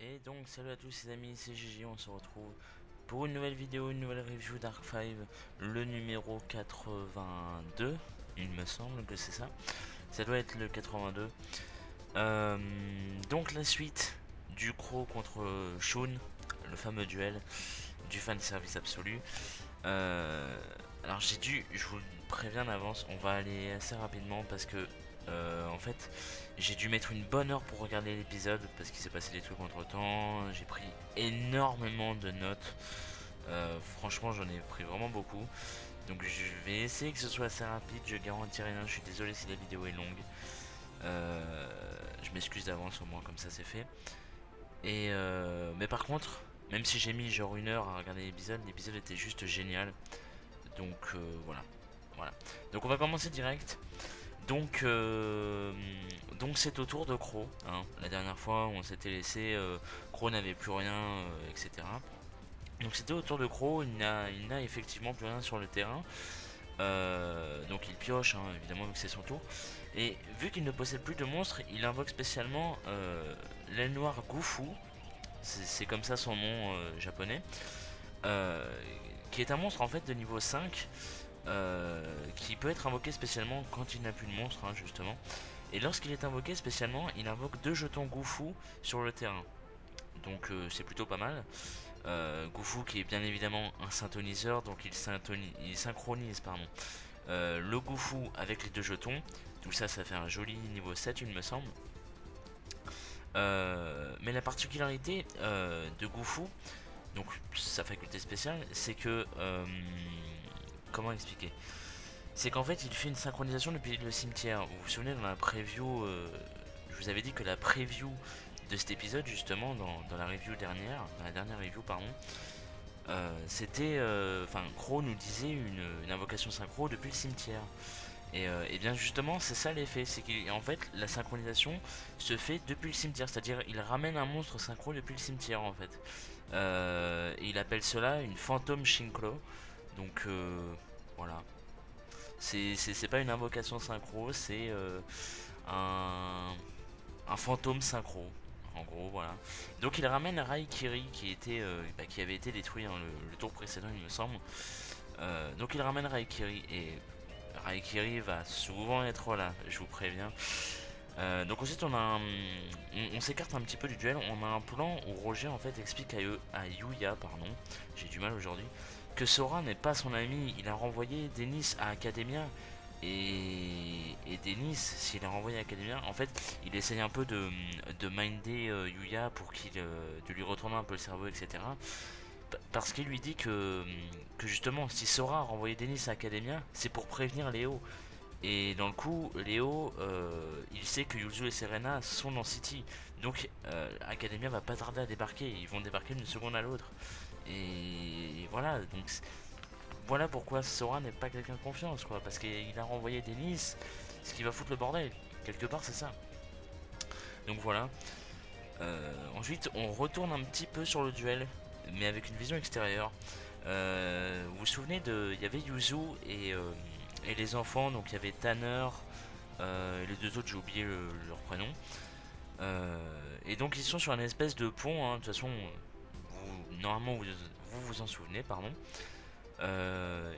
Et donc salut à tous les amis, c'est Gigi, on se retrouve pour une nouvelle vidéo, une nouvelle review d'Arc 5, le numéro 82, il me semble que c'est ça, ça doit être le 82. Donc la suite du Crow contre Shun, le fameux duel du fan service absolu. Alors je vous le préviens d'avance, on va aller assez rapidement parce que en fait j'ai dû mettre une bonne heure pour regarder l'épisode parce qu'il s'est passé des trucs entre temps, j'ai pris énormément de notes, franchement j'en ai pris vraiment beaucoup, donc je vais essayer que ce soit assez rapide, je garantis rien, je suis désolé si la vidéo est longue, je m'excuse d'avance au moins comme ça c'est fait. Et mais par contre, même si j'ai mis genre une heure à regarder l'épisode était juste génial. Donc voilà. Donc on va commencer direct. Donc c'est au tour de Crow. Hein. La dernière fois on s'était laissé, Crow n'avait plus rien, etc. Donc c'était au tour de Crow. Il n'a effectivement plus rien sur le terrain. Donc il pioche, hein, évidemment vu que c'est son tour. Et vu qu'il ne possède plus de monstres, il invoque spécialement l'aile noire Gufu. C'est comme ça son nom japonais. Euh, qui est un monstre en fait de niveau 5 qui peut être invoqué spécialement quand il n'a plus de monstre, hein, justement. Et lorsqu'il est invoqué spécialement, il invoque 2 jetons Gufu sur le terrain. Donc c'est plutôt pas mal. Gufu qui est bien évidemment un synthoniseur, donc il synchronise le Gufu avec les 2 jetons. Tout ça, ça fait un joli niveau 7 il me semble. Mais la particularité de Gufu, donc sa faculté spéciale, c'est que comment expliquer, c'est qu'en fait il fait une synchronisation depuis le cimetière. Vous vous souvenez dans la preview, je vous avais dit que la preview de cet épisode justement dans la review dernière, dans la dernière review pardon, c'était, enfin Crow nous disait une invocation synchro depuis le cimetière. Et bien justement c'est ça l'effet, c'est qu'en fait la synchronisation se fait depuis le cimetière, c'est-à-dire il ramène un monstre synchro depuis le cimetière en fait. Et il appelle cela une fantôme Shinklo. Donc voilà, c'est pas une invocation synchro, c'est un fantôme synchro. En gros, voilà. Donc il ramène Raikiri qui avait été détruit dans le tour précédent, il me semble. Donc il ramène Raikiri et Raikiri va souvent être là, je vous préviens. Donc ensuite on s'écarte un petit peu du duel. On a un plan où Roger en fait explique à Yuya, pardon, j'ai du mal aujourd'hui, que Sora n'est pas son ami. Il a renvoyé Denis à Academia. Et Denis, s'il a renvoyé à Academia, en fait, il essaye un peu de minder Yuya pour de lui retourner un peu le cerveau, etc. Parce qu'il lui dit que justement, si Sora a renvoyé Denis à Academia, c'est pour prévenir Léo. Et dans le coup, Léo, il sait que Yuzu et Serena sont dans City. Donc, Academia va pas tarder à débarquer. Ils vont débarquer d'une seconde à l'autre. Et voilà, donc voilà pourquoi Sora n'est pas quelqu'un de confiance, quoi. Parce qu'il a renvoyé Denis, ce qui va foutre le bordel. Quelque part, c'est ça. Donc voilà. Ensuite, on retourne un petit peu sur le duel, mais avec une vision extérieure. Vous vous souvenez il y avait Yuzu et les enfants, donc il y avait Tanner et les 2 autres, j'ai oublié leur prénom. Et donc ils sont sur une espèce de pont, hein. De toute façon, normalement vous en souvenez, pardon.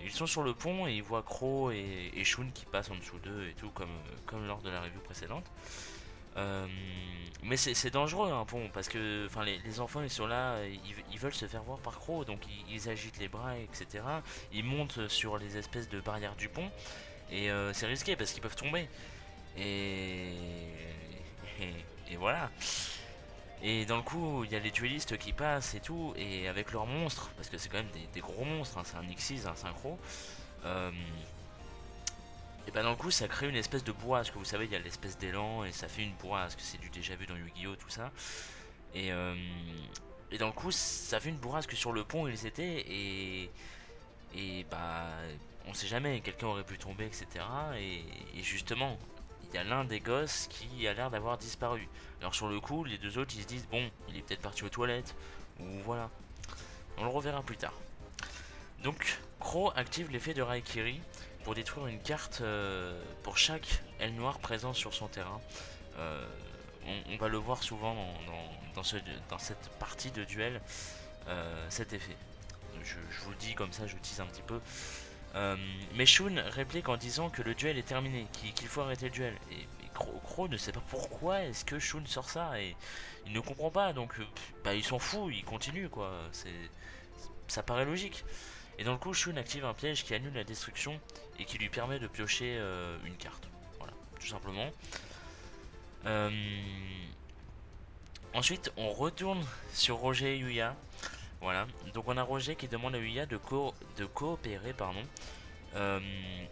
Ils sont sur le pont et ils voient Crow et Shun qui passent en dessous d'eux et tout, comme lors de la review précédente. Mais c'est dangereux un pont parce que les enfants ils sont là, ils veulent se faire voir par Crow, donc ils agitent les bras, etc. Ils montent sur les espèces de barrières du pont et c'est risqué parce qu'ils peuvent tomber. Et, et, et voilà. Et dans le coup, il y a les duellistes qui passent et tout, et avec leurs monstres, parce que c'est quand même des gros monstres, hein, c'est un X6, un synchro. Euh, et ben dans le coup, ça crée une espèce de bourrasque. Vous savez, il y a l'espèce d'élan, et ça fait une bourrasque. C'est du déjà vu dans Yu-Gi-Oh! Tout ça. Et, euh, et dans le coup, ça fait une bourrasque sur le pont où ils étaient, et bah, on sait jamais, quelqu'un aurait pu tomber, etc. Et justement, il y a l'un des gosses qui a l'air d'avoir disparu. Alors sur le coup, les 2 autres, ils se disent, bon, il est peut-être parti aux toilettes, ou voilà. On le reverra plus tard. Donc, Crow active l'effet de Raikiri pour détruire une carte pour chaque aile noire présente sur son terrain. Euh, on va le voir souvent dans cette partie de duel, cet effet. Je vous le dis comme ça, je tease un petit peu. Mais Shun réplique en disant que le duel est terminé, qu'il faut arrêter le duel. Et Crow ne sait pas pourquoi est-ce que Shun sort ça, et il ne comprend pas, donc bah, il s'en fout, il continue quoi. Ça paraît logique. Et dans le coup, Shun active un piège qui annule la destruction et qui lui permet de piocher une carte. Voilà, tout simplement. Euh, Ensuite, on retourne sur Roger et Yuya. Voilà, donc on a Roger qui demande à Yuya de coopérer, pardon,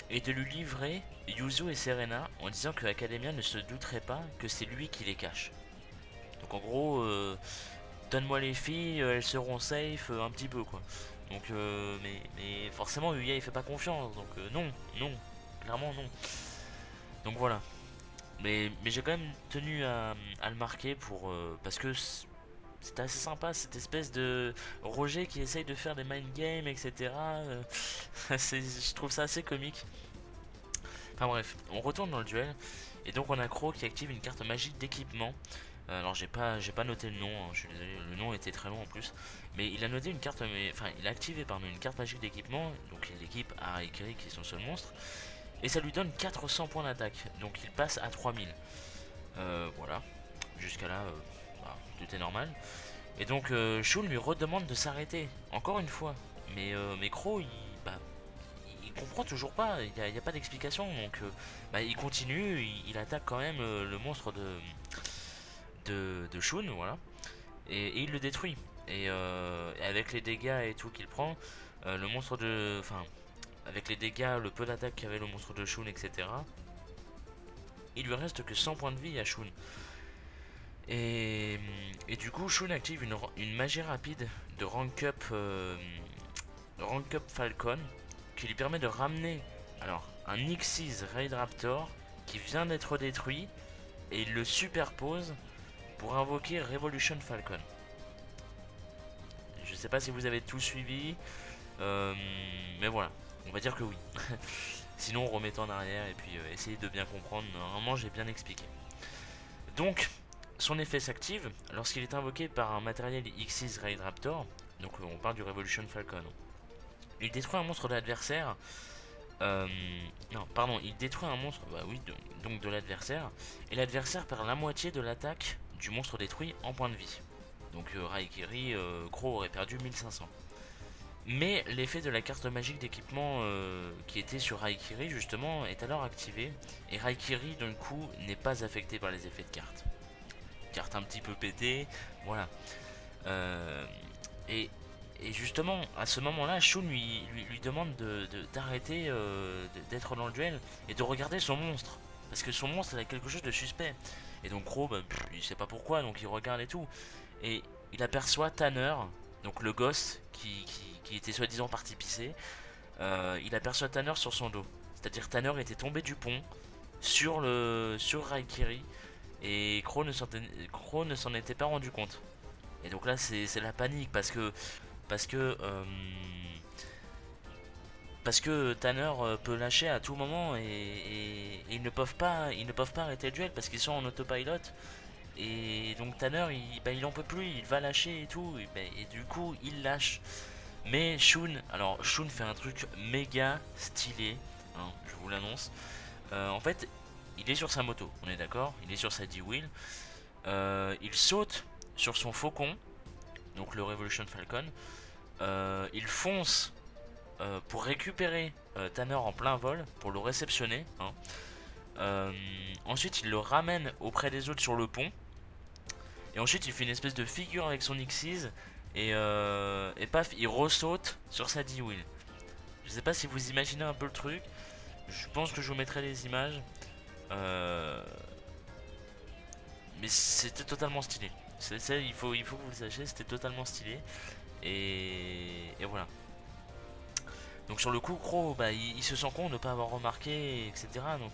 et de lui livrer Yuzu et Serena en disant que Academia ne se douterait pas que c'est lui qui les cache. Donc en gros, donne-moi les filles, elles seront safe un petit peu quoi. Donc mais forcément Yuya il fait pas confiance, donc non, non, clairement non. Donc voilà. Mais j'ai quand même tenu à le marquer pour parce que c'était assez sympa cette espèce de Roger qui essaye de faire des mind games, etc. Je trouve ça assez comique. Enfin bref, on retourne dans le duel. Et donc on a Crow qui active une carte magique d'équipement. Alors j'ai pas noté le nom, hein, je suis désolé, le nom était très long en plus. Mais il a noté une carte, enfin il a activé pardon, une carte magique d'équipement. Donc il équipe Harakiri qui est son seul monstre. Et ça lui donne 400 points d'attaque. Donc il passe à 3000. Voilà, jusqu'à là, bah, tout est normal. Et donc Shun lui redemande de s'arrêter, encore une fois. Mais Crow, bah, il comprend toujours pas, il n'y a pas d'explication. Donc bah, il continue, il attaque quand même le monstre de Shun, voilà. Et il le détruit. Et avec les dégâts et tout qu'il prend, le monstre de... Enfin, avec les dégâts, le peu d'attaque qu'avait le monstre de Shun, etc. Il lui reste que 100 points de vie à Shun. Et du coup, Shun active une magie rapide de rank up Falcon qui lui permet de ramener alors un Xyz Raid Raptor qui vient d'être détruit et il le superpose pour invoquer Revolution Falcon. Je sais pas si vous avez tout suivi, mais voilà, on va dire que oui. Sinon, remettez en arrière et puis essayez de bien comprendre. Normalement, j'ai bien expliqué. Donc, son effet s'active lorsqu'il est invoqué par un matériel Xyz Raid Raptor. Donc, on parle du Revolution Falcon. Il détruit un monstre de l'adversaire. Non, pardon, il détruit un monstre, bah oui, donc de l'adversaire. Et l'adversaire perd la moitié de l'attaque du monstre détruit en points de vie. Donc, Raikiri, Crow aurait perdu 1500. Mais l'effet de la carte magique d'équipement qui était sur Raikiri justement est alors activé. Et Raikiri d'un coup n'est pas affecté par les effets de carte. Carte un petit peu pétée, voilà. Euh, et, et justement à ce moment-là, Shun lui demande d'arrêter d'être dans le duel et de regarder son monstre. Parce que son monstre a quelque chose de suspect. Et donc Crow, bah, il sait pas pourquoi, donc il regarde et tout. Et il aperçoit Tanner, donc le gosse qui était soi-disant parti pisser. Il aperçoit Tanner sur son dos. C'est-à-dire Tanner était tombé du pont sur Raikiri et Crow ne s'en était pas rendu compte. Et donc là c'est la panique parce que Tanner peut lâcher à tout moment et ils ne peuvent pas arrêter le duel parce qu'ils sont en autopilot. Et donc Tanner il en peut plus, il va lâcher et tout et du coup il lâche. Mais Shun fait un truc méga stylé, hein, je vous l'annonce. En fait, il est sur sa moto, on est d'accord. Il est sur sa D-Wheel. Il saute sur son faucon, donc le Revolution Falcon. Il fonce pour récupérer Tanner en plein vol, pour le réceptionner, hein. Ensuite, il le ramène auprès des autres sur le pont. Et ensuite, il fait une espèce de figure avec son Xyz. Et paf, il ressaute sur sa D-Wheel. Je sais pas si vous imaginez un peu le truc. Je pense que je vous mettrai les images. Mais c'était totalement stylé. Il faut que vous le sachiez, c'était totalement stylé. Et voilà. Donc sur le coup, Crow, bah, il se sent con de ne pas avoir remarqué, etc. Donc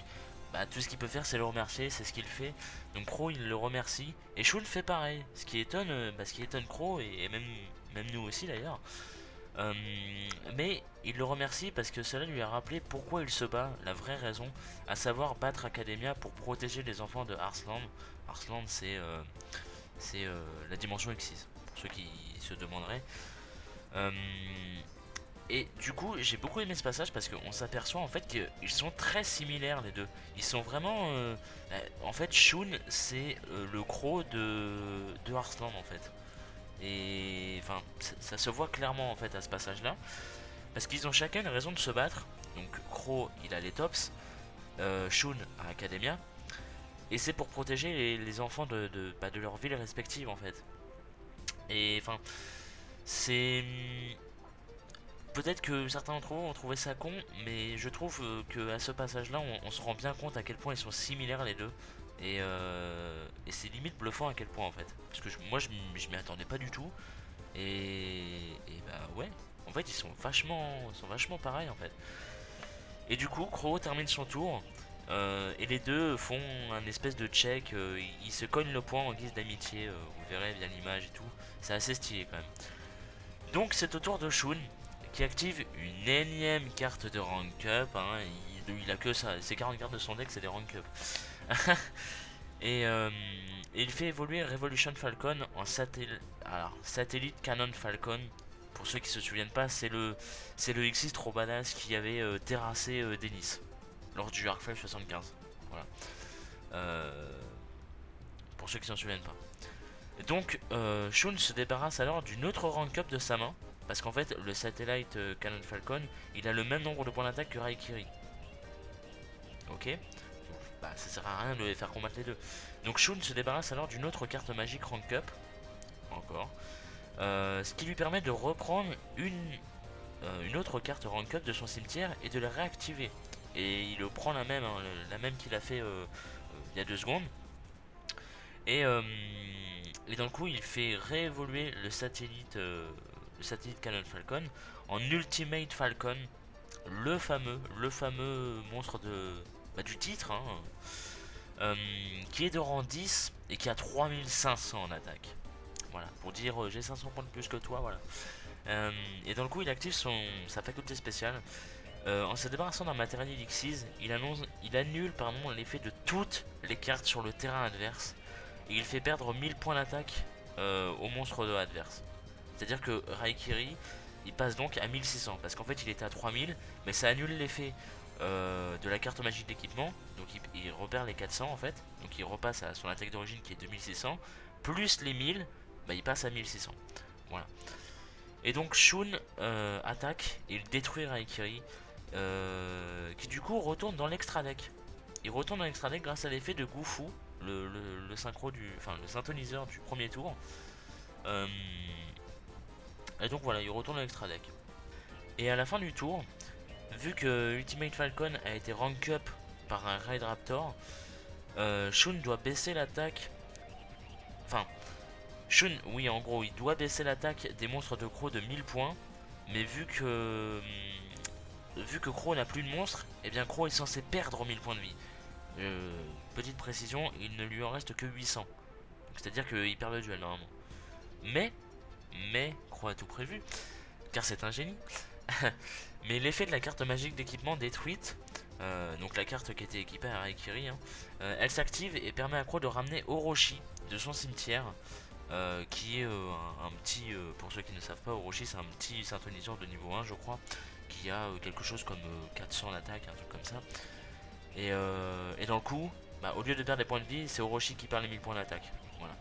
bah, tout ce qu'il peut faire, c'est le remercier, c'est ce qu'il fait. Donc Crow, il le remercie. Et Shun fait pareil. Ce qui étonne Crow, et même nous aussi d'ailleurs. Euh, mais il le remercie parce que cela lui a rappelé pourquoi il se bat, la vraie raison, à savoir battre Academia pour protéger les enfants de Arslan. Arslan, c'est la dimension X6, pour ceux qui se demanderaient. Euh, et du coup, j'ai beaucoup aimé ce passage parce qu'on s'aperçoit en fait qu'ils sont très similaires les deux. Ils sont vraiment. En fait, Shun, c'est le croc de Arslan en fait. Et enfin, ça se voit clairement en fait à ce passage-là. Parce qu'ils ont chacun une raison de se battre. Donc, Crow, il a les tops. Shun a Academia. Et c'est pour protéger les enfants de leur ville respective en fait. Et enfin, c'est. Peut-être que certains d'entre vous ont trouvé ça con, mais je trouve que à ce passage-là, on se rend bien compte à quel point ils sont similaires les deux. Et c'est limite bluffant à quel point en fait. Parce que moi je m'y attendais pas du tout. Et bah ouais, en fait ils sont vachement pareils en fait. Et du coup, Crow termine son tour. Et les deux font un espèce de check. Ils se cognent le poing en guise d'amitié. Vous verrez via l'image et tout. C'est assez stylé quand même. Donc c'est au tour de Shun qui active une énième carte de rank up. Hein. Il a que ça. Ses 40 cartes de son deck, c'est des rank up. Et il fait évoluer Revolution Falcon en satellite Cannon Falcon. Pour ceux qui se souviennent pas, c'est le X6 trop badass qui avait terrassé Denis lors du Arc 75. Voilà. Euh, pour ceux qui s'en souviennent pas. Et donc, Shun se débarrasse alors d'une autre rank up de sa main. Parce qu'en fait, le Satellite Cannon Falcon, il a le même nombre de points d'attaque que Raikiri. Ok. Donc, bah, ça sert à rien de les faire combattre les deux. Donc Shun se débarrasse alors d'une autre carte magique rank up. Encore. Ce qui lui permet de reprendre une autre carte rank up de son cimetière et de la réactiver. Et il prend la même qu'il a fait il y a 2 secondes. Et, euh, et dans le coup, il fait réévoluer le satellite Cannon Falcon en Ultimate Falcon, le fameux monstre du titre, hein, qui est de rang 10 et qui a 3500 en attaque. Voilà, pour dire j'ai 500 points de plus que toi, voilà. Et dans le coup, il active sa faculté spéciale. En se débarrassant d'un matériel Elixir, il annule l'effet de toutes les cartes sur le terrain adverse. Et il fait perdre 1000 points d'attaque au monstre de adverse. C'est-à-dire que Raikiri, il passe donc à 1600. Parce qu'en fait, il était à 3000, mais ça annule l'effet de la carte magique d'équipement. Donc il repère les 400 en fait. Donc il repasse à son attaque d'origine qui est de 1600. Plus les 1000, bah, il passe à 1600. Voilà. Et donc Shun attaque et il détruit Raikiri. Qui du coup retourne dans l'extra deck. Il retourne dans l'extra deck grâce à l'effet de Gufu, le synchro le synthoniseur du premier tour. Euh, et donc voilà, il retourne dans l'extra deck. Et à la fin du tour, vu que Ultimate Falcon a été rank up par un Raid Raptor, Shun doit baisser l'attaque. Enfin, Shun, oui, en gros, il doit baisser l'attaque des monstres de Crow de 1000 points. Mais vu que Crow n'a plus de monstre, et bien Crow est censé perdre 1000 points de vie. Petite précision, il ne lui en reste que 800. C'est-à-dire qu'il perd le duel normalement. Mais, Crow a tout prévu, car c'est un génie. Mais l'effet de la carte magique d'équipement détruite, donc la carte qui était équipée à Raikiri, hein, elle s'active et permet à Crow de ramener Orochi de son cimetière, qui est un petit, pour ceux qui ne savent pas, Orochi c'est un petit synthoniseur de niveau 1 je crois, qui a quelque chose comme 400 d'attaque, un truc comme ça. Et dans le coup, bah, au lieu de perdre des points de vie, c'est Orochi qui perd les 1000 points d'attaque. Voilà.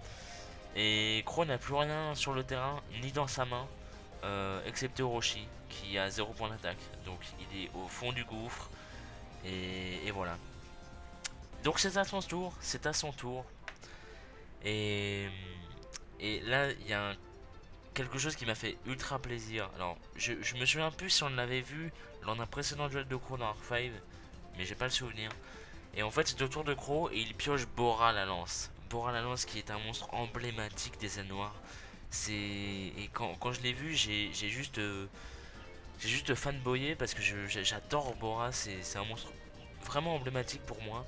Et Crow n'a plus rien sur le terrain, ni dans sa main, excepté Orochi, qui a 0 point d'attaque. Donc il est au fond du gouffre. Et voilà. Donc c'est à son tour, c'est à son tour. Et, et là, il y a quelque chose qui m'a fait ultra plaisir. Alors, je me souviens plus si on l'avait vu lors d'un précédent duel de Crow dans Arc 5, mais j'ai pas le souvenir. Et en fait, c'est au tour de Crow et il pioche Bora la lance. Bora la lance qui est un monstre emblématique des ailes noires. Et quand je l'ai vu, j'ai juste fanboyé parce que j'adore Bora. C'est un monstre vraiment emblématique pour moi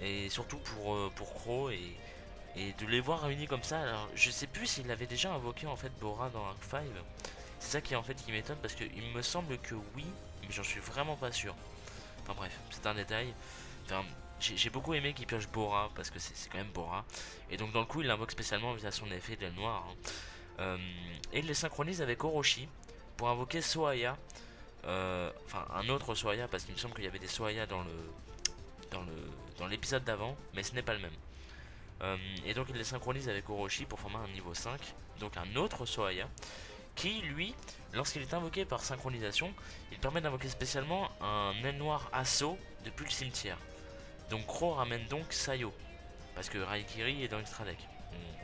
et surtout pour Crow et de les voir réunis comme ça. Alors, je sais plus s'il avait déjà invoqué en fait Bora dans Arc 5. C'est ça qui en fait qui m'étonne parce que il me semble que oui, mais j'en suis vraiment pas sûr. Enfin bref, c'est un détail. Enfin, j'ai beaucoup aimé qu'il pioche Bora parce que c'est quand même Bora. Et donc dans le coup, il l'invoque spécialement via son effet d'aile noire. Hein. Et il les synchronise avec Orochi pour invoquer Soaya. Enfin, un autre Soaya parce qu'il me semble qu'il y avait des Soaya dans le dans l'épisode d'avant, mais ce n'est pas le même. Et donc il les synchronise avec Orochi pour former un niveau 5, donc un autre Soaya, qui lui, lorsqu'il est invoqué par synchronisation, il permet d'invoquer spécialement un aile noir assaut depuis le cimetière. Donc Crow ramène donc Sayo, parce que Raikiri est dans l'extra deck,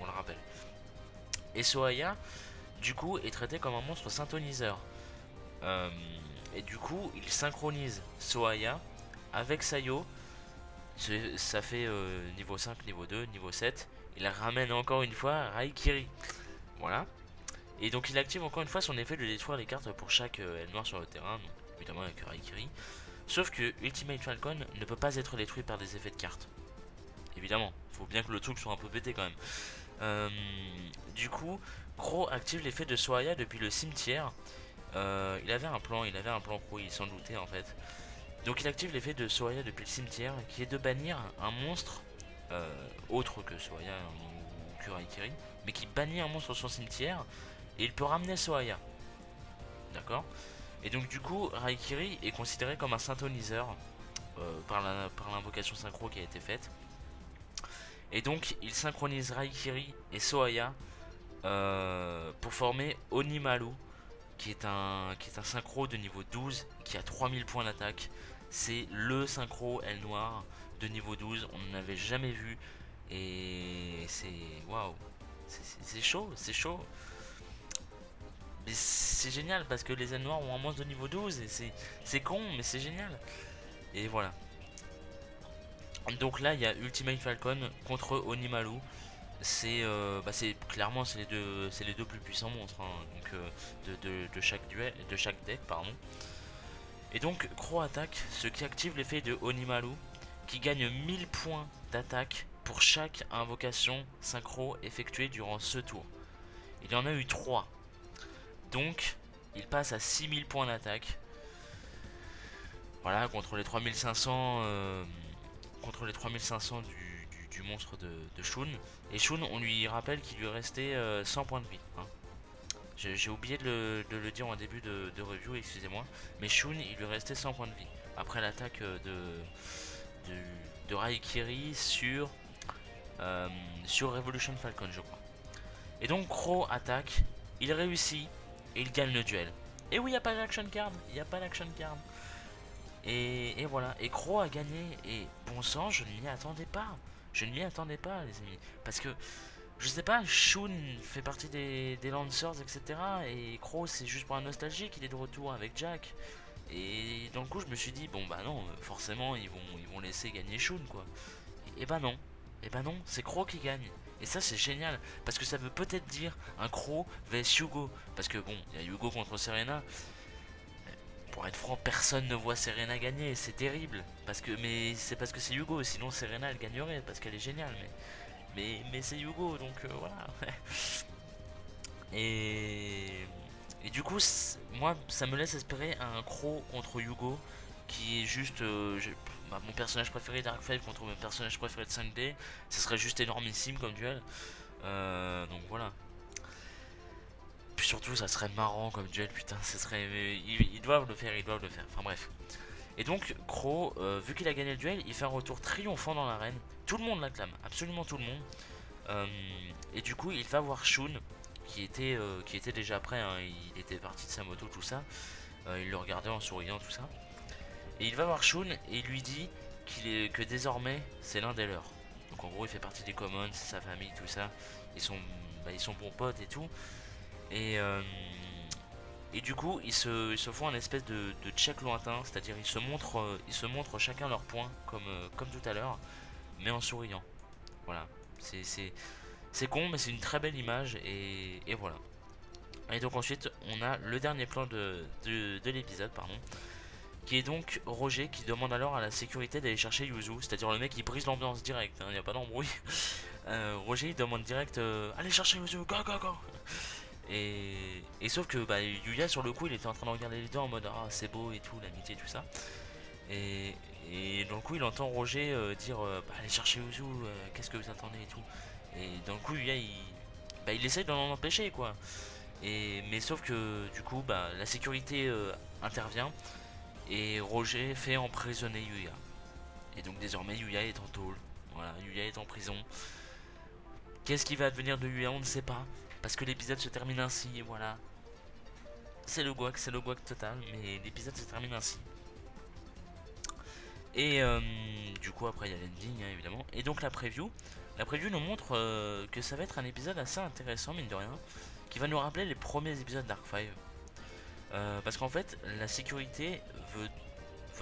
on le rappelle. Et Soaya, du coup, est traité comme un monstre synthoniseur. Et du coup, il synchronise Soaya avec Sayo. Ça fait niveau 5, niveau 2, niveau 7. Il ramène encore une fois Raikiri. Voilà. Et donc il active encore une fois son effet de détruire les cartes pour chaque aile noire sur le terrain, donc évidemment avec Raikiri. Sauf que Ultimate Falcon ne peut pas être détruit par des effets de cartes. Évidemment, faut bien que le truc soit un peu pété quand même. Du coup, Crow active l'effet de Soaya depuis le cimetière. Il avait un plan Crow, il s'en doutait en fait. Donc il active l'effet de Soaya depuis le cimetière, qui est de bannir un monstre autre que Soaya ou que Raikiri, mais qui bannit un monstre sur son cimetière, et il peut ramener Soaya. D'accord. Et donc du coup, Raikiri est considéré comme un synthoniseur par l'invocation synchro qui a été faite. Et donc il synchronise Raikiri et Soaya pour former Onimalu, qui est un synchro de niveau 12 qui a 3000 points d'attaque. C'est le synchro aile noire de niveau 12, on n'en avait jamais vu. Et c'est waouh, c'est chaud, c'est chaud. Mais c'est génial parce que les ailes noires ont un monstre de niveau 12 et c'est con, mais c'est génial. Et voilà. Donc là, il y a Ultimate Falcon contre Onimalu. C'est clairement c'est les deux plus puissants monstres hein, donc de chaque de chaque deck pardon. Et donc Crow attaque, ce qui active l'effet de Onimalu, qui gagne 1000 points d'attaque pour chaque invocation synchro effectuée durant ce tour. Il y en a eu 3. Donc il passe à 6000 points d'attaque. Voilà, contre les 3500 du monstre de Shun. Et Shun, on lui rappelle qu'il lui restait 100 points de vie. Hein. J'ai oublié de le dire en début de review, excusez-moi. Mais Shun, il lui restait 100 points de vie. Après l'attaque de Raikiri sur Revolution Falcon, je crois. Et donc Crow attaque, il réussit et il gagne le duel. Et oui, il n'y a pas d'action card. Il n'y a pas d'action card. Et voilà. Et Crow a gagné. Et bon sang, je ne m'y attendais pas. Je ne m'y attendais pas, les amis. Parce que, je sais pas, Shun fait partie des Lancers, etc. Et Crow, c'est juste pour un nostalgique, il est de retour avec Jack. Et dans le coup, je me suis dit, bon bah non, forcément, ils vont laisser gagner Shun, quoi. Et bah non. Et bah non, c'est Crow qui gagne. Et ça, c'est génial. Parce que ça veut peut-être dire un Crow vs Hugo. Parce que bon, il y a Hugo contre Serena. Pour être franc, personne ne voit Serena gagner, c'est terrible. Mais c'est parce que c'est Hugo, sinon Serena elle gagnerait parce qu'elle est géniale. Mais c'est Hugo, donc voilà. et, et du coup, moi, ça me laisse espérer un Crow contre Hugo qui est juste mon personnage préféré Darkfire contre mon personnage préféré de 5D. Ce serait juste énormissime comme duel. Donc voilà. Puis surtout, ça serait marrant comme duel, putain, ça serait. Ils doivent le faire, ils doivent le faire. Enfin bref. Et donc, Crow, vu qu'il a gagné le duel, il fait un retour triomphant dans l'arène. Tout le monde l'acclame, absolument tout le monde. Et du coup, il va voir Shun, qui était déjà prêt, hein, il était parti de sa moto, tout ça. Il le regardait en souriant, tout ça. Et il va voir Shun et il lui dit que désormais, c'est l'un des leurs. Donc en gros, il fait partie des Commons, c'est sa famille, tout ça. Ils sont bons potes et tout. Et du coup, ils se font un espèce de check lointain, c'est-à-dire ils se montrent chacun leur point, comme tout à l'heure, mais en souriant. Voilà, c'est con, mais c'est une très belle image, et voilà. Et donc ensuite, on a le dernier plan de l'épisode, pardon, qui est donc Roger qui demande alors à la sécurité d'aller chercher Yuzu, c'est-à-dire le mec qui brise l'ambiance direct, il n'y a pas d'embrouille. Roger il demande direct allez chercher Yuzu, go go go. Et sauf que bah, Yuya sur le coup il était en train de regarder les deux en mode ah c'est beau et tout, l'amitié tout ça. Et, et dans le coup il entend Roger dire bah, allez chercher Uzu, qu'est-ce que vous attendez et tout. Et dans le coup Yuya il essaye d'en empêcher quoi. Mais sauf que du coup bah, la sécurité intervient et Roger fait emprisonner Yuya. Et donc désormais Yuya est en tôle. Voilà, Yuya est en prison. Qu'est-ce qui va advenir de Yuya, on ne sait pas. Parce que l'épisode se termine ainsi, et voilà. C'est le guac total, mais l'épisode se termine ainsi. Et du coup après il y a l'ending hein, évidemment. Et donc la preview. La preview nous montre que ça va être un épisode assez intéressant mine de rien. Qui va nous rappeler les premiers épisodes d'Arc 5. Parce qu'en fait la sécurité veut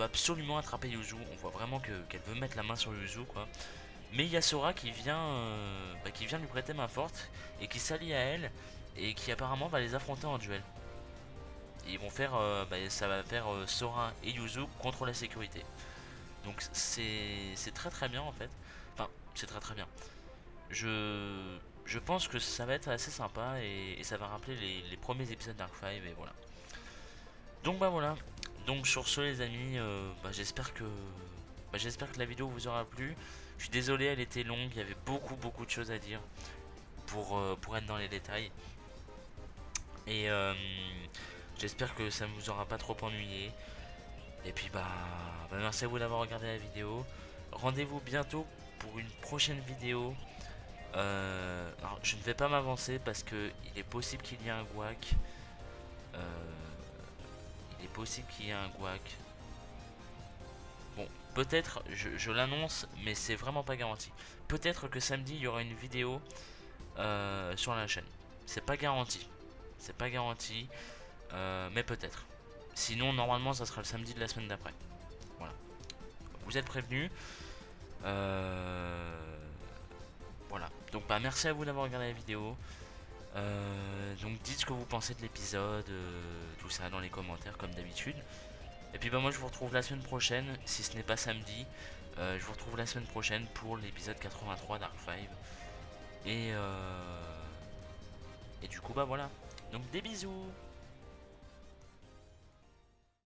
absolument attraper Yuzu. On voit vraiment qu'elle veut mettre la main sur Yuzu quoi. Mais il y a Sora qui vient lui prêter main forte et qui s'allie à elle et qui apparemment va les affronter en duel. Et ils vont faire, ça va faire Sora et Yuzu contre la sécurité. Donc c'est très très bien en fait. Enfin, c'est très très bien. Je pense que ça va être assez sympa et ça va rappeler les premiers épisodes d'Arc 5 et voilà. Donc bah voilà. Donc sur ce les amis, j'espère que la vidéo vous aura plu. Je suis désolé, elle était longue, il y avait beaucoup de choses à dire pour être dans les détails. Et j'espère que ça ne vous aura pas trop ennuyé. Et puis merci à vous d'avoir regardé la vidéo. Rendez-vous bientôt pour une prochaine vidéo. Alors je ne vais pas m'avancer parce que il est possible qu'il y ait un guac. Euh, il est possible qu'il y ait un guac. Bon, peut-être, je l'annonce, mais c'est vraiment pas garanti. Peut-être que samedi il y aura une vidéo sur la chaîne. C'est pas garanti. C'est pas garanti, mais peut-être. Sinon, normalement, ça sera le samedi de la semaine d'après. Voilà. Vous êtes prévenus. Voilà. Donc, merci à vous d'avoir regardé la vidéo. Donc, dites ce que vous pensez de l'épisode, tout ça dans les commentaires, comme d'habitude. Et puis, moi, je vous retrouve la semaine prochaine, si ce n'est pas samedi. Je vous retrouve la semaine prochaine pour l'épisode 83 d'Arc 5. Et du coup, voilà. Donc, des bisous.